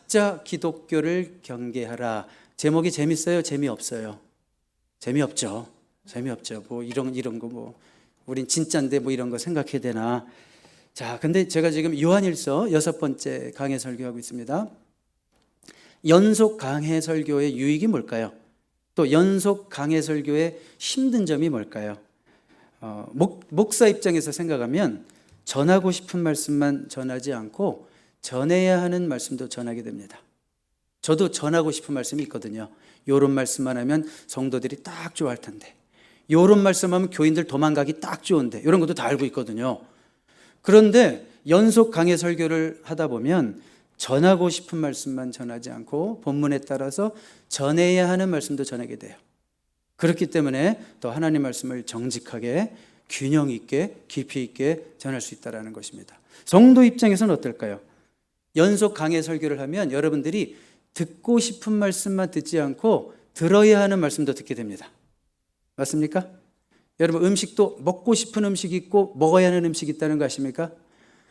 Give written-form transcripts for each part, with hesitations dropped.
가짜 기독교를 경계하라. 제목이 재밌어요? 재미없어요? 재미없죠. 재미없죠. 뭐 이런 거 뭐 우린 진짜인데 뭐 이런 거 생각해야 되나. 자, 근데 제가 지금 요한일서 6번째 강해 설교하고 있습니다. 연속 강해 설교의 유익이 뭘까요? 또 연속 강해 설교의 힘든 점이 뭘까요? 목사 입장에서 생각하면 전하고 싶은 말씀만 전하지 않고 전해야 하는 말씀도 전하게 됩니다. 저도 전하고 싶은 말씀이 있거든요. 요런 말씀만 하면 성도들이 딱 좋아할 텐데, 요런 말씀하면 교인들 도망가기 딱 좋은데, 이런 것도 다 알고 있거든요. 그런데 연속 강해 설교를 하다 보면 전하고 싶은 말씀만 전하지 않고 본문에 따라서 전해야 하는 말씀도 전하게 돼요. 그렇기 때문에 또 하나님 말씀을 정직하게 균형 있게 깊이 있게 전할 수 있다는 것입니다. 성도 입장에서는 어떨까요? 연속 강해 설교를 하면 여러분들이 듣고 싶은 말씀만 듣지 않고 들어야 하는 말씀도 듣게 됩니다. 맞습니까? 여러분, 음식도 먹고 싶은 음식이 있고 먹어야 하는 음식이 있다는 거 아십니까?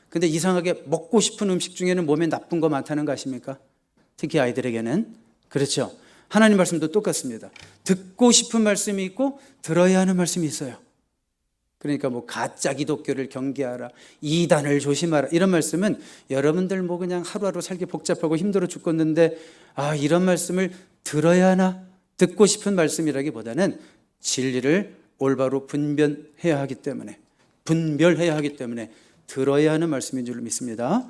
근데 이상하게 먹고 싶은 음식 중에는 몸에 나쁜 거 많다는 거 아십니까? 특히 아이들에게는. 그렇죠. 하나님 말씀도 똑같습니다. 듣고 싶은 말씀이 있고 들어야 하는 말씀이 있어요. 그러니까 뭐 가짜 기독교를 경계하라, 이단을 조심하라, 이런 말씀은 여러분들 뭐 그냥 하루하루 살기 복잡하고 힘들어 죽겠는데 이런 말씀을 들어야 하나? 듣고 싶은 말씀이라기보다는 진리를 올바로 분별해야 하기 때문에 들어야 하는 말씀인 줄 믿습니다.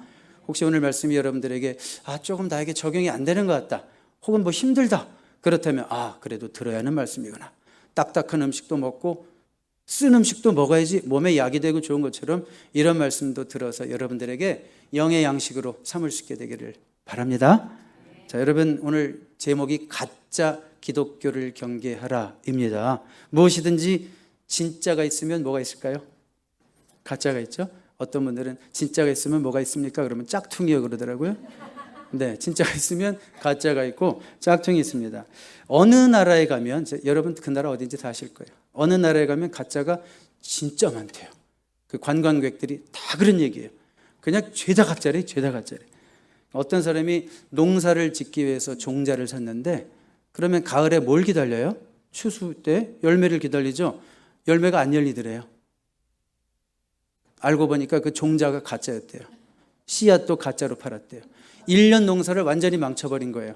혹시 오늘 말씀이 여러분들에게 조금 나에게 적용이 안 되는 것 같다, 혹은 뭐 힘들다, 그렇다면 그래도 들어야 하는 말씀이구나. 딱딱한 음식도 먹고 쓴 음식도 먹어야지 몸에 약이 되고 좋은 것처럼 이런 말씀도 들어서 여러분들에게 영의 양식으로 삼을 수 있게 되기를 바랍니다. 자, 여러분, 오늘 제목이 가짜 기독교를 경계하라입니다. 무엇이든지 진짜가 있으면 뭐가 있을까요? 가짜가 있죠. 어떤 분들은 진짜가 있으면 뭐가 있습니까? 그러면 짝퉁이요 그러더라고요. 네, 진짜가 있으면 가짜가 있고 짝퉁이 있습니다. 어느 나라에 가면, 여러분 그 나라 어딘지 다 아실 거예요. 어느 나라에 가면 가짜가 진짜 많대요. 그 관광객들이 다 그런 얘기예요. 그냥 죄다 가짜래, 죄다 가짜래. 어떤 사람이 농사를 짓기 위해서 종자를 샀는데, 그러면 가을에 뭘 기다려요? 추수 때 열매를 기다리죠. 열매가 안 열리더래요. 알고 보니까 그 종자가 가짜였대요. 씨앗도 가짜로 팔았대요. 1년 농사를 완전히 망쳐버린 거예요.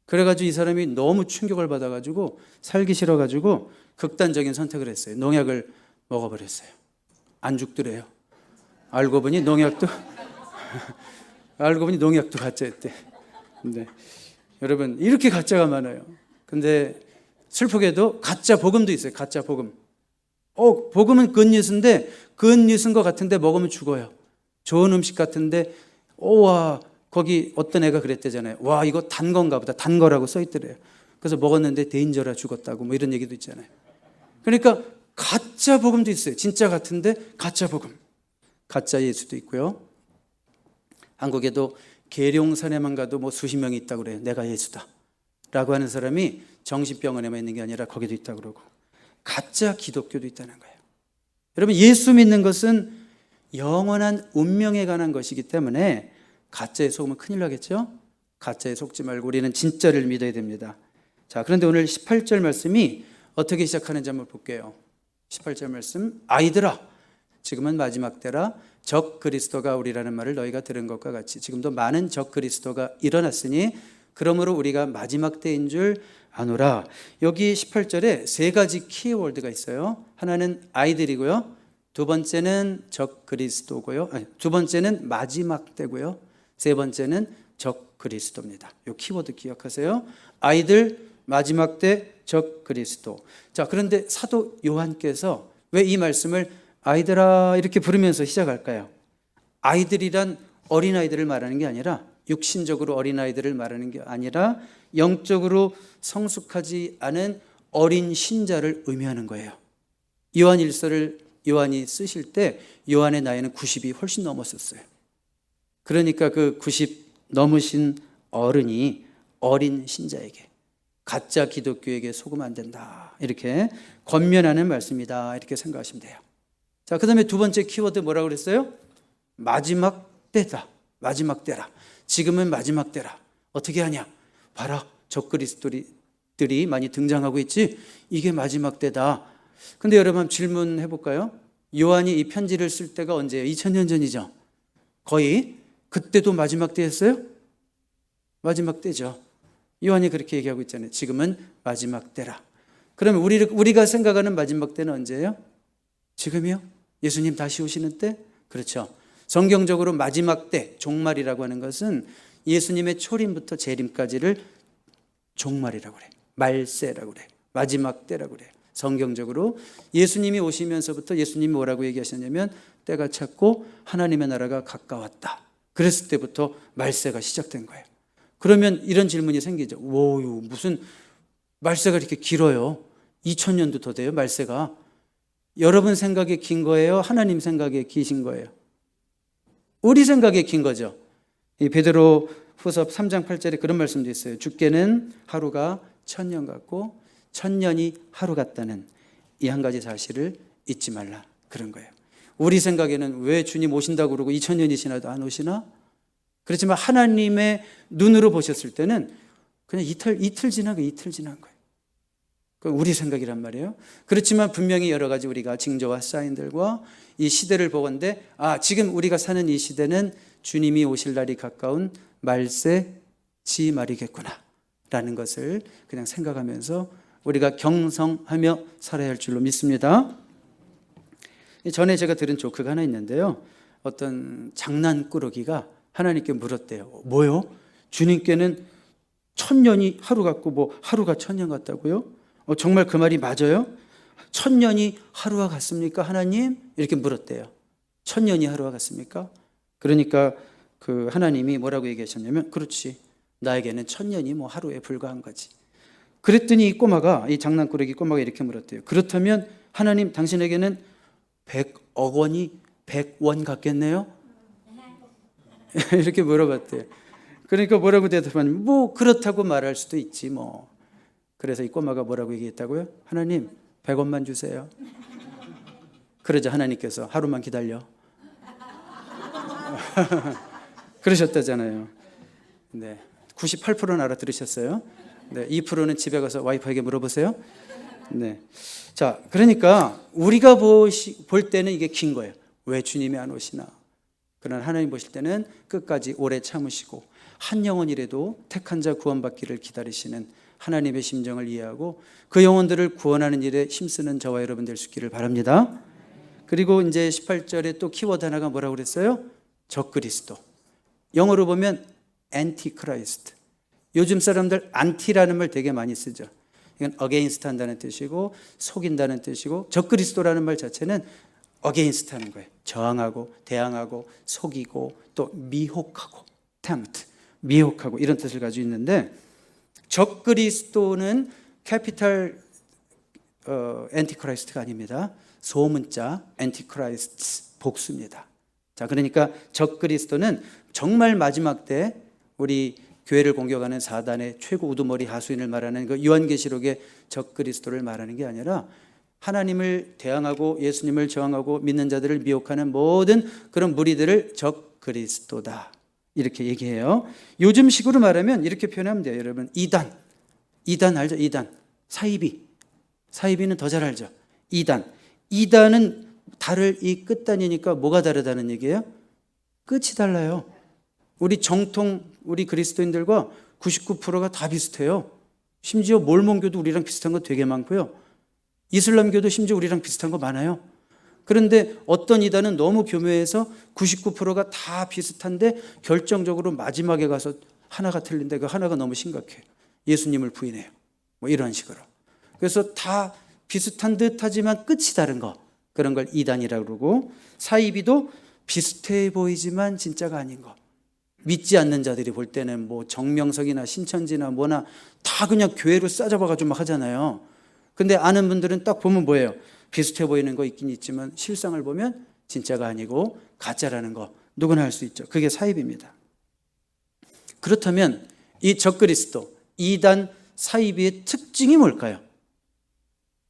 그래가지고 이 사람이 너무 충격을 받아가지고 살기 싫어가지고 극단적인 선택을 했어요. 농약을 먹어버렸어요. 안 죽더래요. 알고 보니 농약도 가짜였대. 네. 여러분, 이렇게 가짜가 많아요. 근데 슬프게도 가짜 복음도 있어요. 가짜 복음. 복음은 굿뉴스인데 굿뉴스인 것 같은데 먹으면 죽어요. 좋은 음식 같은데 거기 어떤 애가 그랬대잖아요. 이거 단 건가 보다. 단 거라고 써있더래요. 그래서 먹었는데 데인저라 죽었다고 뭐 이런 얘기도 있잖아요. 그러니까 가짜 복음도 있어요. 진짜 같은데 가짜 복음. 가짜 예수도 있고요. 한국에도 계룡산에만 가도 뭐 수십 명이 있다고 그래요. 내가 예수다 라고 하는 사람이 정신병원에만 있는 게 아니라 거기도 있다고 그러고, 가짜 기독교도 있다는 거예요. 여러분, 예수 믿는 것은 영원한 운명에 관한 것이기 때문에 가짜에 속으면 큰일 나겠죠? 가짜에 속지 말고 우리는 진짜를 믿어야 됩니다. 자, 그런데 오늘 18절 말씀이 어떻게 시작하는지 한번 볼게요. 18절 말씀, 아이들아, 지금은 마지막 때라. 적 그리스도가 오리라는 말을 너희가 들은 것과 같이 지금도 많은 적 그리스도가 일어났으니 그러므로 우리가 마지막 때인 줄 아노라. 여기 18절에 세 가지 키워드가 있어요. 하나는 아이들이고요, 두 번째는 적 그리스도고요, 두 번째는 마지막 때고요, 세 번째는 적 그리스도입니다. 이 키워드 기억하세요. 아이들, 마지막 때, 적 그리스도. 자, 그런데 사도 요한께서 왜 이 말씀을 아이들아 이렇게 부르면서 시작할까요? 아이들이란 어린아이들을 말하는 게 아니라, 육신적으로 어린아이들을 말하는 게 아니라 영적으로 성숙하지 않은 어린 신자를 의미하는 거예요. 요한일서를 요한이 쓰실 때 요한의 나이는 90이 훨씬 넘었었어요. 그러니까 그 90 넘으신 어른이 어린 신자에게, 가짜 기독교에게 속으면 안 된다, 이렇게 권면하는 말씀이다, 이렇게 생각하시면 돼요. 자, 그 다음에 두 번째 키워드 뭐라고 그랬어요? 마지막 때다. 마지막 때라. 지금은 마지막 때라. 어떻게 하냐? 봐라, 적그리스도들이 많이 등장하고 있지? 이게 마지막 때다. 근데 여러분 질문해 볼까요? 요한이 이 편지를 쓸 때가 언제예요? 2000년 전이죠. 거의 그때도 마지막 때였어요? 마지막 때죠. 요한이 그렇게 얘기하고 있잖아요. 지금은 마지막 때라. 그러면 우리가 생각하는 마지막 때는 언제예요? 지금이요? 예수님 다시 오시는 때? 그렇죠. 성경적으로 마지막 때, 종말이라고 하는 것은 예수님의 초림부터 재림까지를 종말이라고 그래. 말세라고 그래. 마지막 때라고 그래. 성경적으로 예수님이 오시면서부터 예수님이 뭐라고 얘기하셨냐면 때가 찼고 하나님의 나라가 가까웠다. 그랬을 때부터 말세가 시작된 거예요. 그러면 이런 질문이 생기죠. 오, 무슨 말세가 이렇게 길어요? 2000년도 더 돼요, 말세가. 여러분 생각에 긴 거예요? 하나님 생각에 기신 거예요? 우리 생각에 긴 거죠. 이 베드로 후서 3장 8절에 그런 말씀도 있어요. 주께는 하루가 1000년 같고 1000년이 하루 같다는 이 한 가지 사실을 잊지 말라. 그런 거예요. 우리 생각에는 왜 주님 오신다고 그러고 2000년이 지나도 안 오시나? 그렇지만 하나님의 눈으로 보셨을 때는 그냥 이틀 지난 거예요. 우리 생각이란 말이에요. 그렇지만 분명히 여러 가지 우리가 징조와 사인들과 이 시대를 보건대 지금 우리가 사는 이 시대는 주님이 오실 날이 가까운 말세 지말이겠구나 라는 것을 그냥 생각하면서 우리가 경성하며 살아야 할 줄로 믿습니다. 전에 제가 들은 조크가 하나 있는데요. 어떤 장난꾸러기가 하나님께 물었대요. 뭐요? 주님께는 1000년이 하루 같고 뭐 하루가 1000년 같다고요? 정말 그 말이 맞아요? 1000년이 하루와 같습니까? 하나님? 이렇게 물었대요. 1000년이 하루와 같습니까? 그러니까 그 하나님이 뭐라고 얘기하셨냐면 그렇지. 나에게는 1000년이 뭐 하루에 불과한 거지. 그랬더니 이 장난꾸러기 꼬마가 이렇게 물었대요. 그렇다면 하나님 당신에게는 100억 원이 100원 같겠네요? 이렇게 물어봤대요. 그러니까 뭐라고 대답하냐면 뭐 그렇다고 말할 수도 있지 뭐. 그래서 이 꼬마가 뭐라고 얘기했다고요? 하나님 100원만 주세요. 그러자 하나님께서 하루만 기다려. 그러셨다잖아요. 네, 98%는 알아들으셨어요. 네, 2%는 집에 가서 와이프에게 물어보세요. 네, 자, 그러니까 우리가 볼 때는 이게 긴 거예요. 왜 주님이 안 오시나? 그러나 하나님 보실 때는 끝까지 오래 참으시고 한 영혼이라도 택한 자 구원받기를 기다리시는 하나님의 심정을 이해하고 그 영혼들을 구원하는 일에 힘쓰는 저와 여러분 될 수 있기를 바랍니다. 그리고 이제 18절에 또 키워드 하나가 뭐라고 그랬어요? 적그리스도. 영어로 보면 antichrist. 요즘 사람들 안티라는 말 되게 많이 쓰죠. 이건 against 한다는 뜻이고 속인다는 뜻이고 적그리스도라는 말 자체는 against 하는 거예요. 저항하고 대항하고 속이고 또 미혹하고 tempt, 미혹하고 이런 뜻을 가지고 있는데 적그리스도는 캐피탈 엔티크라이스트가 아닙니다. 소문자 엔티크라이스트 복수입니다. 자, 그러니까 적그리스도는 정말 마지막 때 우리 교회를 공격하는 사단의 최고 우두머리 하수인을 말하는 그 요한계시록의 적그리스도를 말하는 게 아니라 하나님을 대항하고 예수님을 저항하고 믿는 자들을 미혹하는 모든 그런 무리들을 적그리스도다 이렇게 얘기해요. 요즘 식으로 말하면 이렇게 표현하면 돼요. 여러분 이단 알죠? 이단 사이비는 더 잘 알죠? 이단은 달을 이 끝단이니까 뭐가 다르다는 얘기예요? 끝이 달라요. 우리 그리스도인들과 99%가 다 비슷해요. 심지어 몰몬교도 우리랑 비슷한 거 되게 많고요. 이슬람교도 심지어 우리랑 비슷한 거 많아요. 그런데 어떤 이단은 너무 교묘해서 99%가 다 비슷한데 결정적으로 마지막에 가서 하나가 틀린데 그 하나가 너무 심각해요. 예수님을 부인해요. 뭐 이런 식으로. 그래서 다 비슷한 듯 하지만 끝이 다른 거. 그런 걸 이단이라고 그러고 사이비도 비슷해 보이지만 진짜가 아닌 거. 믿지 않는 자들이 볼 때는 뭐 정명석이나 신천지나 뭐나 다 그냥 교회로 싸잡아가지고 막 하잖아요. 근데 아는 분들은 딱 보면 뭐예요? 비슷해 보이는 거 있긴 있지만 실상을 보면 진짜가 아니고 가짜라는 거 누구나 알 수 있죠. 그게 사이비입니다. 그렇다면 이 적그리스도, 이단, 사이비의 특징이 뭘까요?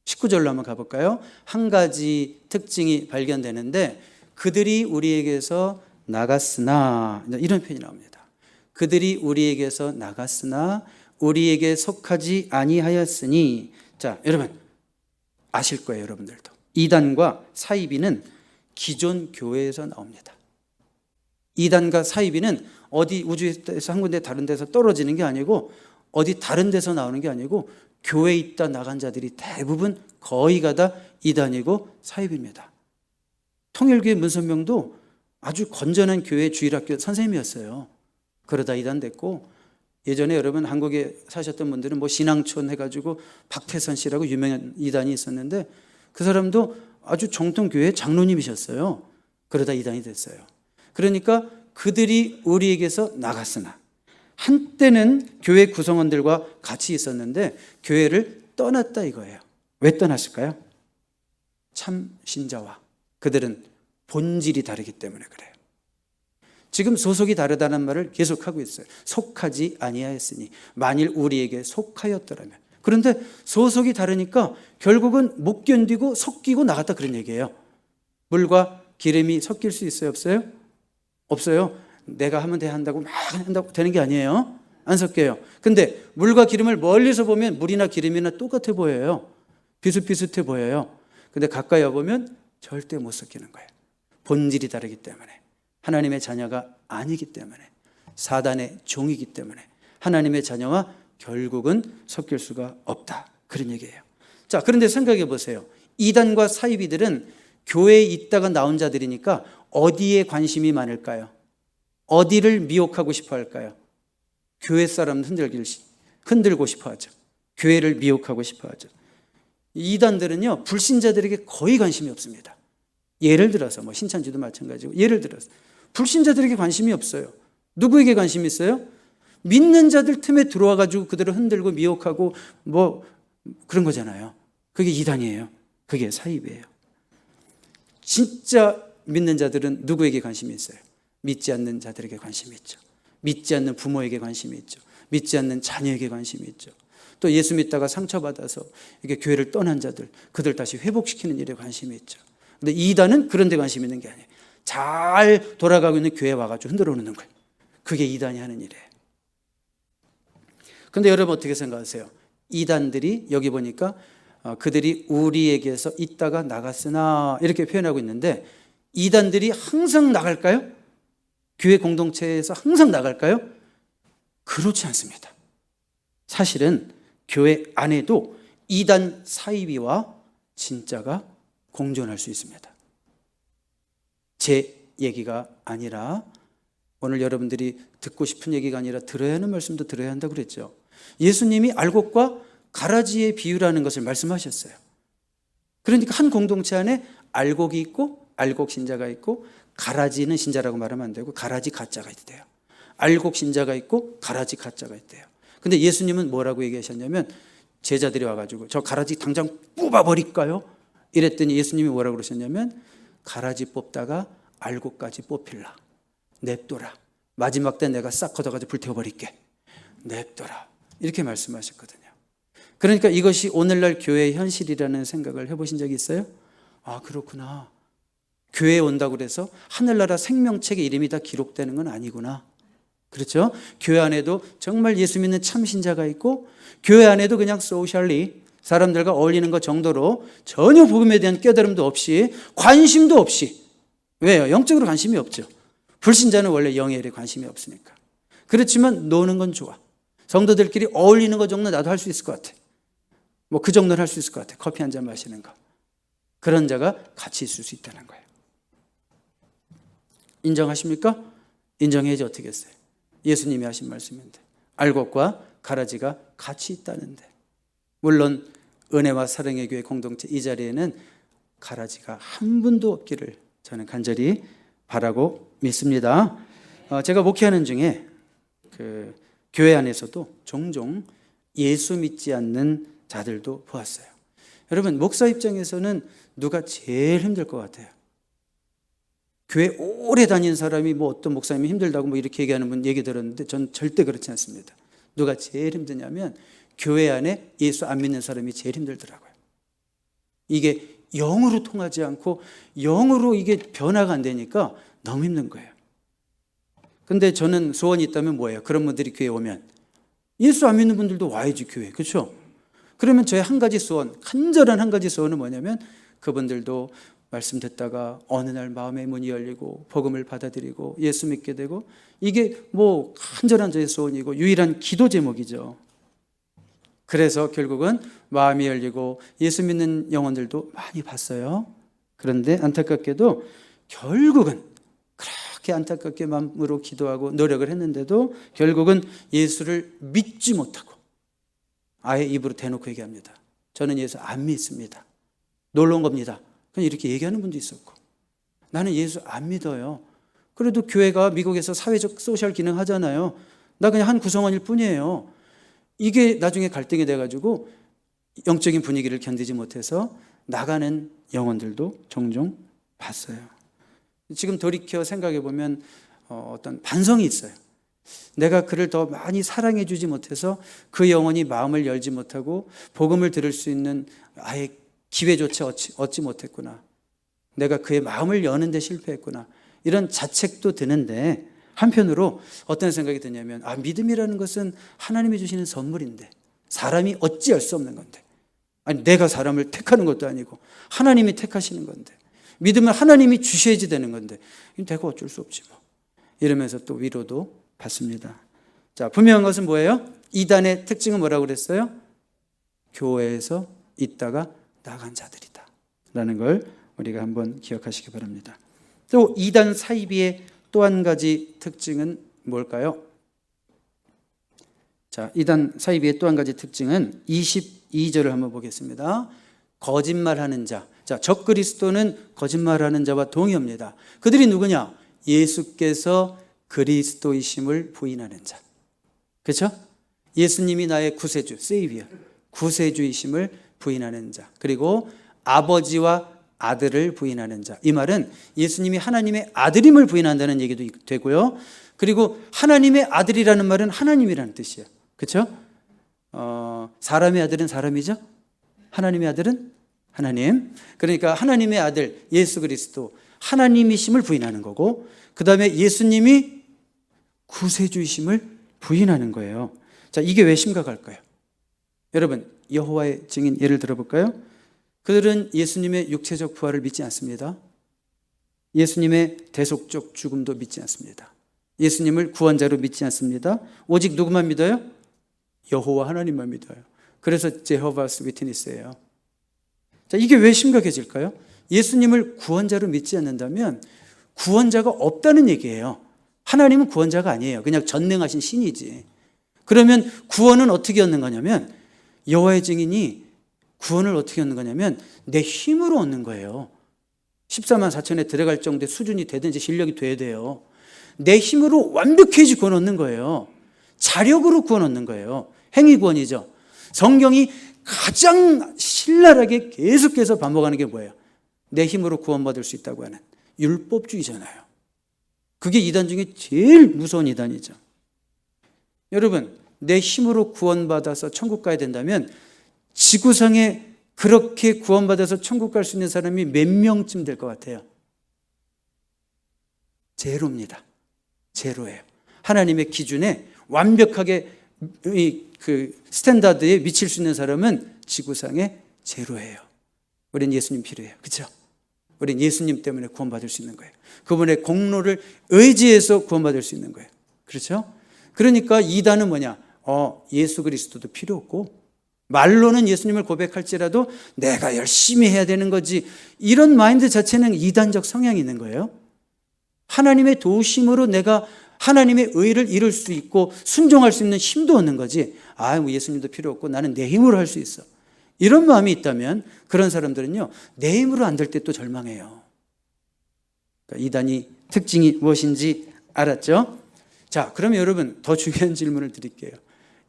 19절로 한번 가볼까요? 한 가지 특징이 발견되는데 그들이 우리에게서 나갔으나 이런 표현이 나옵니다. 그들이 우리에게서 나갔으나 우리에게 속하지 아니하였으니. 자, 여러분 아실 거예요. 여러분들도 이단과 사이비는 기존 교회에서 나옵니다. 이단과 사이비는 어디 우주에서 한 군데 다른 데서 떨어지는 게 아니고 어디 다른 데서 나오는 게 아니고 교회에 있다 나간 자들이 대부분 거의가 다 이단이고 사이비입니다. 통일교회 문선명도 아주 건전한 교회 주일학교 선생님이었어요. 그러다 이단 됐고, 예전에 여러분 한국에 사셨던 분들은 뭐 신앙촌 해가지고 박태선 씨라고 유명한 이단이 있었는데 그 사람도 아주 정통교회 장로님이셨어요. 그러다 이단이 됐어요. 그러니까 그들이 우리에게서 나갔으나, 한때는 교회 구성원들과 같이 있었는데 교회를 떠났다 이거예요. 왜 떠났을까요? 참 신자와 그들은 본질이 다르기 때문에 그래요. 지금 소속이 다르다는 말을 계속하고 있어요. 속하지 아니하였으니, 만일 우리에게 속하였더라면. 그런데 소속이 다르니까 결국은 못 견디고 섞이고 나갔다 그런 얘기예요. 물과 기름이 섞일 수 있어요? 없어요? 없어요. 내가 하면 돼 한다고 막 한다고 되는 게 아니에요. 안 섞여요. 근데 물과 기름을 멀리서 보면 물이나 기름이나 똑같아 보여요. 비슷비슷해 보여요. 근데 가까이 와보면 절대 못 섞이는 거예요. 본질이 다르기 때문에, 하나님의 자녀가 아니기 때문에, 사단의 종이기 때문에 하나님의 자녀와 결국은 섞일 수가 없다, 그런 얘기예요. 자, 그런데 생각해 보세요. 이단과 사이비들은 교회에 있다가 나온 자들이니까 어디에 관심이 많을까요? 어디를 미혹하고 싶어 할까요? 교회 사람 흔들고 싶어 하죠. 교회를 미혹하고 싶어 하죠. 이단들은요, 불신자들에게 거의 관심이 없습니다. 예를 들어서 뭐 신천지도 마찬가지고, 예를 들어서 불신자들에게 관심이 없어요. 누구에게 관심이 있어요? 믿는 자들 틈에 들어와 가지고 그들을 흔들고 미혹하고 뭐 그런 거잖아요. 그게 이단이에요. 그게 사이비예요. 진짜 믿는 자들은 누구에게 관심이 있어요? 믿지 않는 자들에게 관심이 있죠. 믿지 않는 부모에게 관심이 있죠. 믿지 않는 자녀에게 관심이 있죠. 또 예수 믿다가 상처받아서 이게 교회를 떠난 자들, 그들 다시 회복시키는 일에 관심이 있죠. 근데 이단은 그런 데 관심이 있는 게 아니에요. 잘 돌아가고 있는 교회에 와가지고 흔들어 놓는 거예요. 그게 이단이 하는 일이에요. 근데 여러분 어떻게 생각하세요? 이단들이 여기 보니까 그들이 우리에게서 있다가 나갔으나 이렇게 표현하고 있는데, 이단들이 항상 나갈까요? 교회 공동체에서 항상 나갈까요? 그렇지 않습니다. 사실은 교회 안에도 이단 사이비와 진짜가 공존할 수 있습니다. 제 얘기가 아니라, 오늘 여러분들이 듣고 싶은 얘기가 아니라 들어야 하는 말씀도 들어야 한다고 그랬죠. 예수님이 알곡과 가라지의 비유라는 것을 말씀하셨어요. 그러니까 한 공동체 안에 알곡이 있고 알곡 신자가 있고, 가라지는 신자라고 말하면 안 되고 가라지 가짜가 있대요. 알곡 신자가 있고 가라지 가짜가 있대요. 근데 예수님은 뭐라고 얘기하셨냐면, 제자들이 와가지고 저 가라지 당장 뽑아버릴까요? 이랬더니 예수님이 뭐라고 그러셨냐면, 가라지 뽑다가 알곡까지 뽑힐라. 냅둬라. 마지막 때 내가 싹 걷어가지고 불태워버릴게. 냅둬라. 이렇게 말씀하셨거든요. 그러니까 이것이 오늘날 교회의 현실이라는 생각을 해보신 적이 있어요? 아, 그렇구나. 교회에 온다고 그래서 하늘나라 생명책에 이름이 다 기록되는 건 아니구나. 그렇죠? 교회 안에도 정말 예수 믿는 참신자가 있고, 교회 안에도 그냥 소셜리 사람들과 어울리는 것 정도로 전혀 복음에 대한 깨달음도 없이, 관심도 없이. 왜요? 영적으로 관심이 없죠. 불신자는 원래 영의 일에 관심이 없으니까. 그렇지만 노는 건 좋아. 성도들끼리 어울리는 것 정도 나도 할 수 있을 것 같아. 뭐 그 정도는 할 수 있을 것 같아. 커피 한 잔 마시는 거. 그런 자가 같이 있을 수 있다는 거예요. 인정하십니까? 인정해야지 어떻게 했어요? 예수님이 하신 말씀인데, 알곡과 가라지가 같이 있다는데. 물론 은혜와 사랑의 교회 공동체 이 자리에는 가라지가 한 분도 없기를 저는 간절히 바라고 믿습니다. 제가 목회하는 중에 그 교회 안에서도 종종 예수 믿지 않는 자들도 보았어요. 여러분, 목사 입장에서는 누가 제일 힘들 것 같아요? 교회 오래 다닌 사람이 뭐 어떤 목사님이 힘들다고 뭐 이렇게 얘기하는 분 얘기 들었는데, 전 절대 그렇지 않습니다. 누가 제일 힘드냐면 교회 안에 예수 안 믿는 사람이 제일 힘들더라고요. 이게 영으로 통하지 않고 영으로 이게 변화가 안 되니까 너무 힘든 거예요. 근데 저는 소원이 있다면 뭐예요? 그런 분들이 교회 오면 예수 안 믿는 분들도 와야지 교회. 그렇죠? 그러면 저의 한 가지 소원, 간절한 한 가지 소원은 뭐냐면 그분들도 말씀 듣다가 어느 날 마음의 문이 열리고 복음을 받아들이고 예수 믿게 되고, 이게 뭐 간절한 저의 소원이고 유일한 기도 제목이죠. 그래서 결국은 마음이 열리고 예수 믿는 영혼들도 많이 봤어요. 그런데 안타깝게도 결국은 그렇게 안타깝게 마음으로 기도하고 노력을 했는데도 결국은 예수를 믿지 못하고 아예 입으로 대놓고 얘기합니다. 저는 예수 안 믿습니다. 놀러 온 겁니다. 그냥 이렇게 얘기하는 분도 있었고, 나는 예수 안 믿어요. 그래도 교회가 미국에서 사회적 소셜 기능 하잖아요. 나 그냥 한 구성원일 뿐이에요. 이게 나중에 갈등이 돼가지고 영적인 분위기를 견디지 못해서 나가는 영혼들도 종종 봤어요. 지금 돌이켜 생각해 보면 어떤 반성이 있어요. 내가 그를 더 많이 사랑해 주지 못해서 그 영혼이 마음을 열지 못하고 복음을 들을 수 있는 아예 기회조차 얻지 못했구나. 내가 그의 마음을 여는데 실패했구나. 이런 자책도 드는데, 한편으로 어떤 생각이 드냐면, 믿음이라는 것은 하나님이 주시는 선물인데 사람이 어찌할 수 없는 건데, 아니 내가 사람을 택하는 것도 아니고 하나님이 택하시는 건데, 믿음은 하나님이 주셔야지 되는 건데 내가 어쩔 수 없지 뭐, 이러면서 또 위로도 받습니다. 자, 분명한 것은 뭐예요? 이단의 특징은 뭐라고 그랬어요? 교회에서 있다가 나간 자들이다 라는 걸 우리가 한번 기억하시기 바랍니다. 또 이단 사이비의 또 한 가지 특징은 뭘까요? 자, 이단 사이비의 또 한 가지 특징은 22절을 한번 보겠습니다. 거짓말하는 자. 자, 적그리스도는 거짓말하는 자와 동의합니다. 그들이 누구냐? 예수께서 그리스도이심을 부인하는 자. 그렇죠? 예수님이 나의 구세주, 세이비어, 구세주이심을 부인하는 자. 그리고 아버지와 아들을 부인하는 자. 이 말은 예수님이 하나님의 아들임을 부인한다는 얘기도 되고요. 그리고 하나님의 아들이라는 말은 하나님이라는 뜻이에요. 그렇죠? 사람의 아들은 사람이죠. 하나님의 아들은 하나님. 그러니까 하나님의 아들 예수 그리스도 하나님이심을 부인하는 거고, 그 다음에 예수님이 구세주이심을 부인하는 거예요. 자, 이게 왜 심각할까요? 여러분, 여호와의 증인 예를 들어볼까요? 그들은 예수님의 육체적 부활을 믿지 않습니다. 예수님의 대속적 죽음도 믿지 않습니다. 예수님을 구원자로 믿지 않습니다. 오직 누구만 믿어요? 여호와 하나님만 믿어요. 그래서 제호바스 위트니스예요. 자, 이게 왜 심각해질까요? 예수님을 구원자로 믿지 않는다면 구원자가 없다는 얘기예요. 하나님은 구원자가 아니에요. 그냥 전능하신 신이지. 그러면 구원은 어떻게 얻는 거냐면, 여호와의 증인이 구원을 어떻게 얻는 거냐면 내 힘으로 얻는 거예요. 14만 4천에 들어갈 정도의 수준이 되든지 실력이 돼야 돼요. 내 힘으로 완벽해지 구원 얻는 거예요. 자력으로 구원 얻는 거예요. 행위 구원이죠. 성경이 가장 신랄하게 계속해서 반복하는 게 뭐예요? 내 힘으로 구원받을 수 있다고 하는 율법주의잖아요. 그게 이단 중에 제일 무서운 이단이죠. 여러분, 내 힘으로 구원받아서 천국 가야 된다면 지구상에 그렇게 구원받아서 천국 갈 수 있는 사람이 몇 명쯤 될 것 같아요? 제로입니다. 제로예요. 하나님의 기준에 완벽하게 그 스탠다드에 미칠 수 있는 사람은 지구상에 제로예요. 우린 예수님 필요해요. 그렇죠? 우린 예수님 때문에 구원받을 수 있는 거예요. 그분의 공로를 의지해서 구원받을 수 있는 거예요. 그렇죠? 그러니까 이단은 뭐냐? 예수 그리스도도 필요 없고, 말로는 예수님을 고백할지라도 내가 열심히 해야 되는 거지, 이런 마인드 자체는 이단적 성향이 있는 거예요. 하나님의 도우심으로 내가 하나님의 의를 이룰 수 있고 순종할 수 있는 힘도 얻는 거지, 뭐 예수님도 필요 없고 나는 내 힘으로 할 수 있어, 이런 마음이 있다면 그런 사람들은요, 내 힘으로 안 될 때 또 절망해요. 그러니까 이단이 특징이 무엇인지 알았죠? 자, 그러면 여러분, 더 중요한 질문을 드릴게요.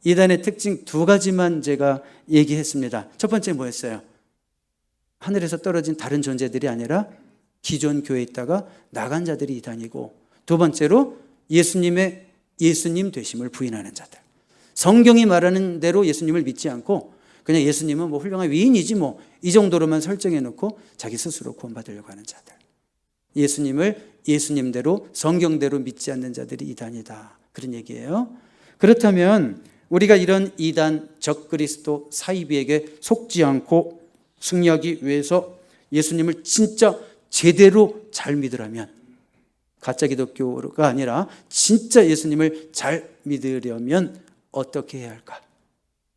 이단의 특징 두 가지만 제가 얘기했습니다. 첫 번째 뭐였어요? 하늘에서 떨어진 다른 존재들이 아니라 기존 교회에 있다가 나간 자들이 이단이고, 두 번째로 예수님 되심을 부인하는 자들. 성경이 말하는 대로 예수님을 믿지 않고 그냥 예수님은 뭐 훌륭한 위인이지 뭐 이 정도로만 설정해 놓고 자기 스스로 구원받으려고 하는 자들. 예수님을 예수님대로 성경대로 믿지 않는 자들이 이단이다. 그런 얘기예요. 그렇다면 우리가 이런 이단 적그리스도 사이비에게 속지 않고 승리하기 위해서 예수님을 진짜 제대로 잘 믿으려면, 가짜 기독교가 아니라 진짜 예수님을 잘 믿으려면 어떻게 해야 할까?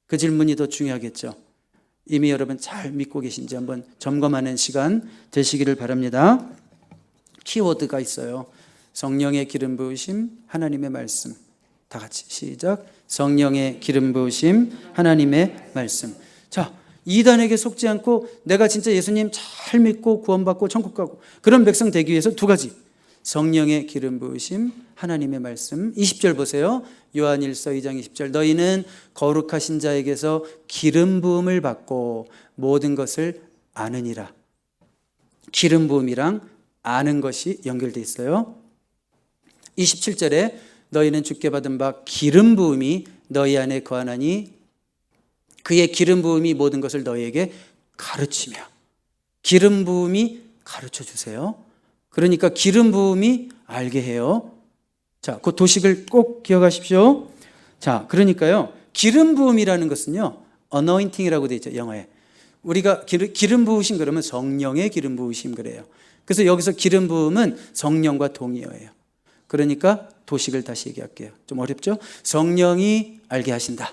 그 질문이 더 중요하겠죠. 이미 여러분 잘 믿고 계신지 한번 점검하는 시간 되시기를 바랍니다. 키워드가 있어요. 성령의 기름 부으심, 하나님의 말씀. 다 같이 시작. 성령의 기름 부으심, 하나님의 말씀. 자, 이단에게 속지 않고 내가 진짜 예수님 잘 믿고 구원받고 천국 가고 그런 백성 되기 위해서 두 가지. 성령의 기름 부으심, 하나님의 말씀. 20절 보세요. 요한일서 2장 20절. 너희는 거룩하신 자에게서 기름 부음을 받고 모든 것을 아느니라. 기름 부음이랑 아는 것이 연결되어 있어요. 27절에 너희는 주께 받은 바 기름 부음이 너희 안에 거하나니 그의 기름 부음이 모든 것을 너희에게 가르치며. 기름 부음이 가르쳐 주세요. 그러니까 기름 부음이 알게 해요. 자, 그 도식을 꼭 기억하십시오. 자, 그러니까요. 기름 부음이라는 것은요. anointing이라고 되어 있죠, 영어에. 우리가 기름 부으심 그러면 성령의 기름 부으심 그래요. 그래서 여기서 기름 부음은 성령과 동의어예요. 그러니까 도식을 다시 얘기할게요. 좀 어렵죠? 성령이 알게 하신다.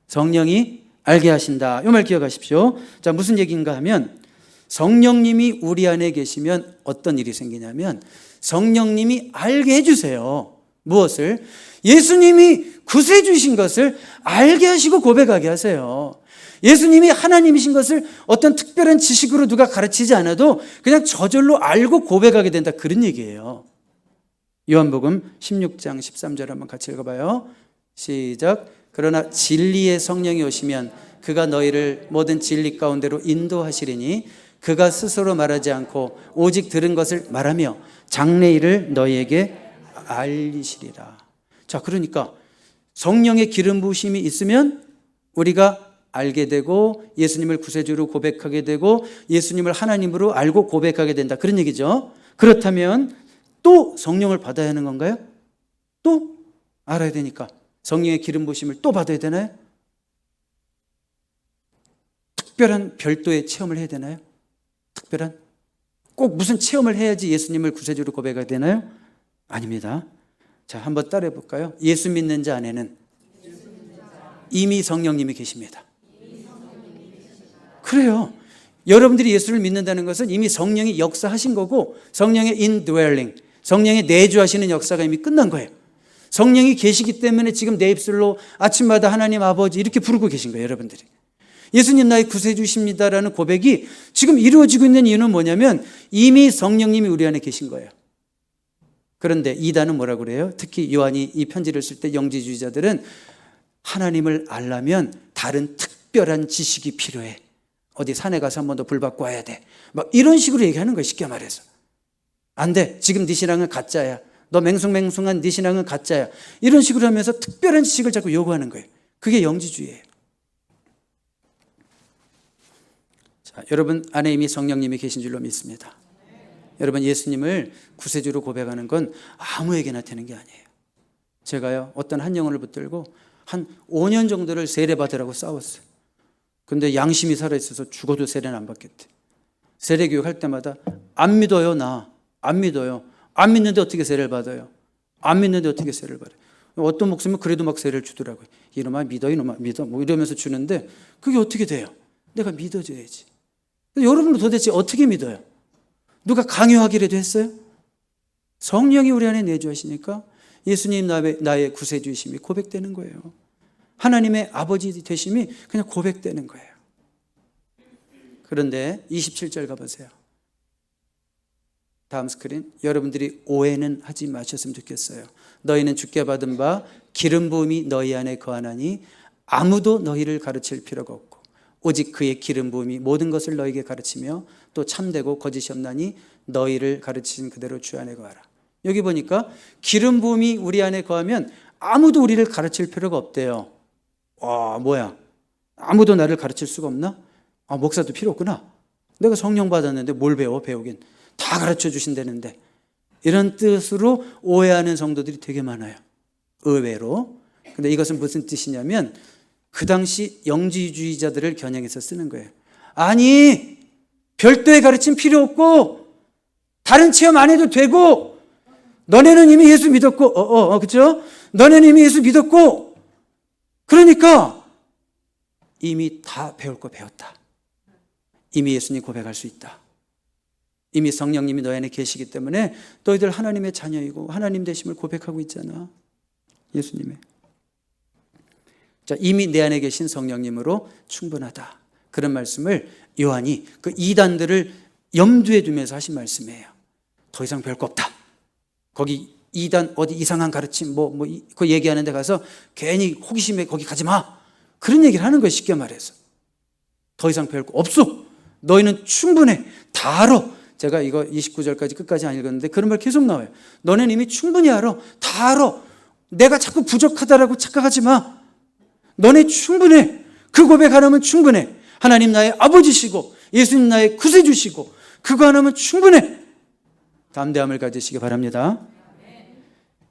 성령이 알게 하신다. 이 말 기억하십시오. 자, 무슨 얘기인가 하면 성령님이 우리 안에 계시면 어떤 일이 생기냐면 성령님이 알게 해주세요. 무엇을? 예수님이 구세해 주신 것을 알게 하시고 고백하게 하세요. 예수님이 하나님이신 것을 어떤 특별한 지식으로 누가 가르치지 않아도 그냥 저절로 알고 고백하게 된다. 그런 얘기예요. 요한복음 16장 13절 한번 같이 읽어봐요. 시작. 그러나 진리의 성령이 오시면 그가 너희를 모든 진리 가운데로 인도하시리니 그가 스스로 말하지 않고 오직 들은 것을 말하며 장래일을 너희에게 알리시리라. 자, 그러니까 성령의 기름 부으심이 있으면 우리가 알게 되고 예수님을 구세주로 고백하게 되고 예수님을 하나님으로 알고 고백하게 된다. 그런 얘기죠. 그렇다면 또 성령을 받아야 하는 건가요? 또 알아야 되니까 성령의 기름 부으심을 또 받아야 되나요? 특별한 별도의 체험을 해야 되나요? 특별한? 꼭 무슨 체험을 해야지 예수님을 구세주로 고백하게 되나요? 아닙니다. 자, 한번 따라해 볼까요? 예수 믿는 자 안에는 이미 성령님이 계십니다. 그래요. 여러분들이 예수를 믿는다는 것은 이미 성령이 역사하신 거고 성령의 indwelling, 성령의 내주하시는 역사가 이미 끝난 거예요. 성령이 계시기 때문에 지금 내 입술로 아침마다 하나님 아버지 이렇게 부르고 계신 거예요, 여러분들이. 예수님 나의 구세주십니다라는 고백이 지금 이루어지고 있는 이유는 뭐냐면 이미 성령님이 우리 안에 계신 거예요. 그런데 이단은 뭐라고 그래요? 특히 요한이 이 편지를 쓸 때 영지주의자들은 하나님을 알려면 다른 특별한 지식이 필요해. 어디 산에 가서 한 번 더 불 받고 와야 돼. 막 이런 식으로 얘기하는 거예요, 쉽게 말해서. 안 돼. 지금 네 신앙은 가짜야. 너 맹숭맹숭한 네 신앙은 가짜야. 이런 식으로 하면서 특별한 지식을 자꾸 요구하는 거예요. 그게 영지주의예요. 자, 여러분 안에 이미 성령님이 계신 줄로 믿습니다. 여러분 예수님을 구세주로 고백하는 건 아무에게나 되는 게 아니에요. 제가요 어떤 한 영혼을 붙들고 한 5년 정도를 세례 받으라고 싸웠어요. 근데 양심이 살아있어서 죽어도 세례는 안 받겠대. 세례 교육할 때마다 안 믿어요. 나 안 믿어요. 안 믿는데 어떻게 세례를 받아요? 안 믿는데 어떻게 세례를 받아요? 어떤 목사님은 그래도 막 세례를 주더라고요. 이놈아 믿어, 이놈아 믿어, 뭐 이러면서 주는데 그게 어떻게 돼요? 내가 믿어줘야지. 여러분은 도대체 어떻게 믿어요? 누가 강요하기라도 했어요? 성령이 우리 안에 내주하시니까 예수님 나의 구세주이심이 고백되는 거예요. 하나님의 아버지 되심이 그냥 고백되는 거예요. 그런데 27절 가보세요. 다음 스크린. 여러분들이 오해는 하지 마셨으면 좋겠어요. 너희는 주께 받은 바 기름 부음이 너희 안에 거하나니 아무도 너희를 가르칠 필요가 없고 오직 그의 기름 부음이 모든 것을 너희에게 가르치며 또 참되고 거짓이 없나니 너희를 가르치신 그대로 주 안에 거하라. 여기 보니까 기름 부음이 우리 안에 거하면 아무도 우리를 가르칠 필요가 없대요. 와, 뭐야? 아무도 나를 가르칠 수가 없나? 아, 목사도 필요 없구나. 내가 성령 받았는데 뭘 배워? 배우긴 다 가르쳐 주신다는데 이런 뜻으로 오해하는 성도들이 되게 많아요. 의외로. 근데 이것은 무슨 뜻이냐면 그 당시 영지주의자들을 겨냥해서 쓰는 거예요. 아니, 별도의 가르침 필요 없고 다른 체험 안 해도 되고 너네는 이미 예수 믿었고 그렇죠? 너네는 이미 예수 믿었고 그러니까 이미 다 배울 거 배웠다. 이미 예수님 고백할 수 있다. 이미 성령님이 너희 안에 계시기 때문에 너희들 하나님의 자녀이고 하나님 되심을 고백하고 있잖아. 예수님의. 자, 이미 내 안에 계신 성령님으로 충분하다. 그런 말씀을 요한이 그 이단들을 염두에 두면서 하신 말씀이에요. 더 이상 별 거 없다. 거기 이단 어디 이상한 가르침 그 얘기하는 데 가서 괜히 호기심에 거기 가지 마. 그런 얘기를 하는 거예요. 쉽게 말해서. 더 이상 별 거 없어. 너희는 충분해. 다 알아. 제가 이거 29절까지 끝까지 안 읽었는데 그런 말 계속 나와요. 너는 이미 충분히 알아. 다 알아. 내가 자꾸 부족하다라고 착각하지 마. 너네 충분해. 그 고백 하나면 충분해. 하나님 나의 아버지시고 예수님 나의 구세주시고 그거 하나면 충분해. 담대함을 가지시기 바랍니다.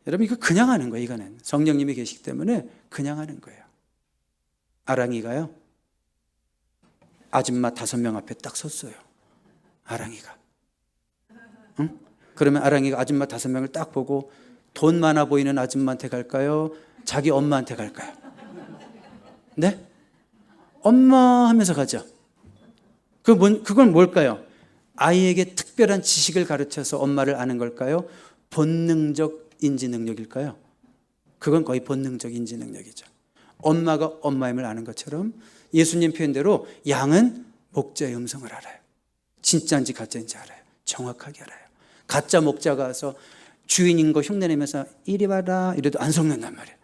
여러분 이거 그냥 하는 거예요. 이거는 성령님이 계시기 때문에 그냥 하는 거예요. 아랑이가요. 아줌마 5명 앞에 딱 섰어요. 아랑이가. 응? 그러면 아랑이가 아줌마 5명을 딱 보고 돈 많아 보이는 아줌마한테 갈까요? 자기 엄마한테 갈까요? 네? 엄마 하면서 가죠. 그건 뭘까요? 아이에게 특별한 지식을 가르쳐서 엄마를 아는 걸까요? 본능적 인지 능력일까요? 그건 거의 본능적 인지 능력이죠. 엄마가 엄마임을 아는 것처럼 예수님 표현대로 양은 목자의 음성을 알아요. 진짜인지 가짜인지 알아요. 정확하게 알아요. 가짜 목자가 와서 주인인 거 흉내내면서 이리 와라 이래도 안 속는단 말이에요.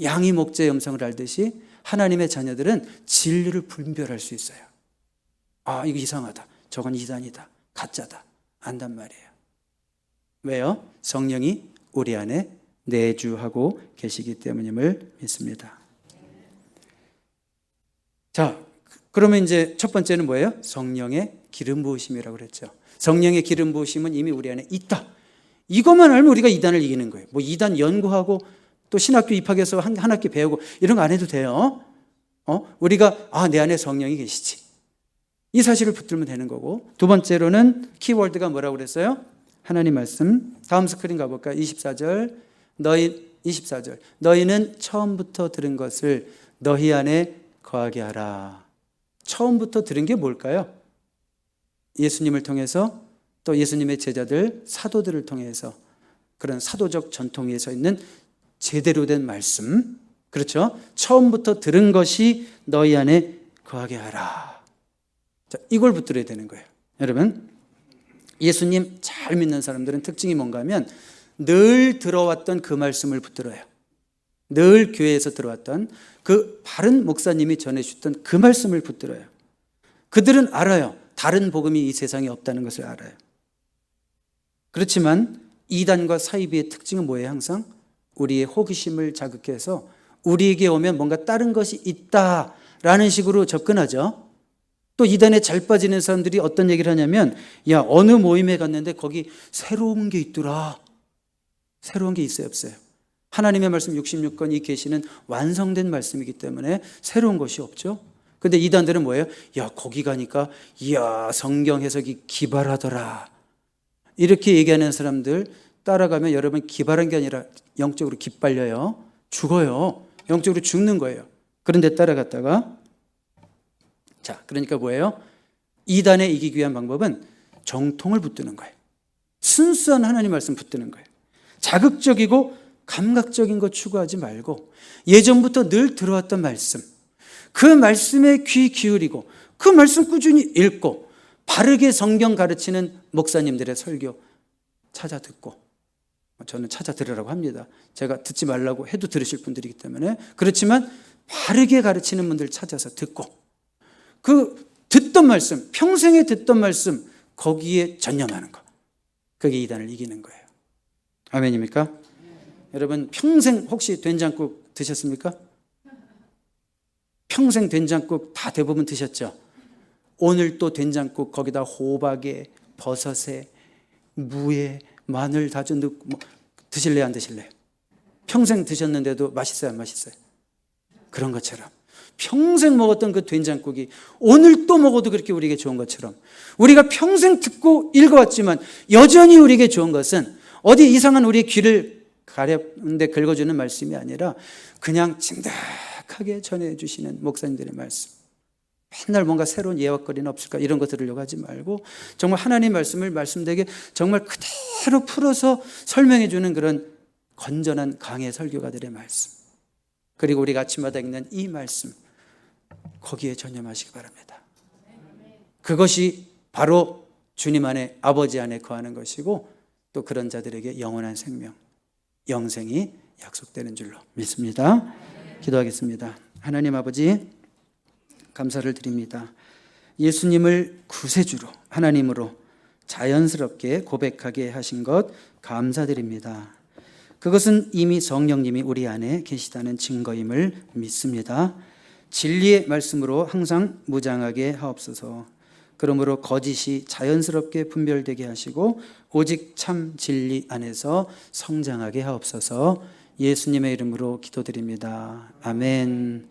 양이 목자의 음성을 알듯이 하나님의 자녀들은 진리를 분별할 수 있어요. 아, 이거 이상하다. 저건 이단이다. 가짜다. 안단 말이에요. 왜요? 성령이 우리 안에 내주하고 계시기 때문임을 믿습니다. 자, 그러면 이제 첫 번째는 뭐예요? 성령의 기름 부으심이라고 그랬죠. 성령의 기름 부으심은 이미 우리 안에 있다. 이것만 알면 우리가 이단을 이기는 거예요. 뭐 이단 연구하고 또 신학교 입학해서 한 학기 배우고 이런 거 안 해도 돼요. 우리가 내 안에 성령이 계시지. 이 사실을 붙들면 되는 거고. 두 번째로는 키워드가 뭐라고 그랬어요? 하나님 말씀. 다음 스크린 가볼까요? 24절. 24절. 너희는 처음부터 들은 것을 너희 안에 거하게 하라. 처음부터 들은 게 뭘까요? 예수님을 통해서 또 예수님의 제자들, 사도들을 통해서 그런 사도적 전통 위에 서 있는 제대로 된 말씀. 그렇죠? 처음부터 들은 것이 너희 안에 거하게 하라. 자, 이걸 붙들어야 되는 거예요. 여러분, 예수님 잘 믿는 사람들은 특징이 뭔가 하면 늘 들어왔던 그 말씀을 붙들어요. 늘 교회에서 들어왔던 그 바른 목사님이 전해주셨던 그 말씀을 붙들어요. 그들은 알아요. 다른 복음이 이 세상에 없다는 것을 알아요. 그렇지만 이단과 사이비의 특징은 뭐예요? 항상 우리의 호기심을 자극해서 우리에게 오면 뭔가 다른 것이 있다라는 식으로 접근하죠. 또 이단에 잘 빠지는 사람들이 어떤 얘기를 하냐면 야, 어느 모임에 갔는데 거기 새로운 게 있더라. 새로운 게 있어요, 없어요? 하나님의 말씀 66권 이 계시는 완성된 말씀이기 때문에 새로운 것이 없죠. 근데 이단들은 뭐예요? 야, 거기 가니까 이야, 성경 해석이 기발하더라. 이렇게 얘기하는 사람들 따라가면 여러분 기발한 게 아니라 영적으로 기빨려요. 죽어요. 영적으로 죽는 거예요. 그런데 따라갔다가 자, 그러니까 뭐예요? 이단에 이기기 위한 방법은 정통을 붙드는 거예요. 순수한 하나님 말씀 붙드는 거예요. 자극적이고 감각적인 거 추구하지 말고 예전부터 늘 들어왔던 말씀, 그 말씀에 귀 기울이고 그 말씀 꾸준히 읽고 바르게 성경 가르치는 목사님들의 설교 찾아 듣고, 저는 찾아 들으라고 합니다. 제가 듣지 말라고 해도 들으실 분들이기 때문에. 그렇지만 바르게 가르치는 분들 찾아서 듣고 그 듣던 말씀, 평생에 듣던 말씀 거기에 전념하는 거, 그게 이단을 이기는 거예요. 아멘입니까? 여러분 평생 혹시 된장국 드셨습니까? 평생 된장국 다 대부분 드셨죠? 오늘 또 된장국 거기다 호박에 버섯에 무에 마늘 다져 넣고 드실래요, 안 드실래요? 평생 드셨는데도 맛있어요, 안 맛있어요? 그런 것처럼 평생 먹었던 그 된장국이 오늘 또 먹어도 그렇게 우리에게 좋은 것처럼, 우리가 평생 듣고 읽어왔지만 여전히 우리에게 좋은 것은 어디 이상한 우리의 귀를 가렵는데 긁어주는 말씀이 아니라 그냥 진득하게 전해주시는 목사님들의 말씀. 맨날 뭔가 새로운 예화거리는 없을까 이런 거 들으려고 하지 말고 정말 하나님 말씀을 말씀되게 정말 그대로 풀어서 설명해 주는 그런 건전한 강해 설교가들의 말씀, 그리고 우리가 아침마다 읽는 이 말씀, 거기에 전념하시기 바랍니다. 그것이 바로 주님 안에, 아버지 안에 거하는 것이고 또 그런 자들에게 영원한 생명, 영생이 약속되는 줄로 믿습니다. 기도하겠습니다. 하나님 아버지, 감사를 드립니다. 예수님을 구세주로, 하나님으로 자연스럽게 고백하게 하신 것 감사드립니다. 그것은 이미 성령님이 우리 안에 계시다는 증거임을 믿습니다. 진리의 말씀으로 항상 무장하게 하옵소서. 그러므로 거짓이 자연스럽게 분별되게 하시고 오직 참 진리 안에서 성장하게 하옵소서. 예수님의 이름으로 기도드립니다. 아멘.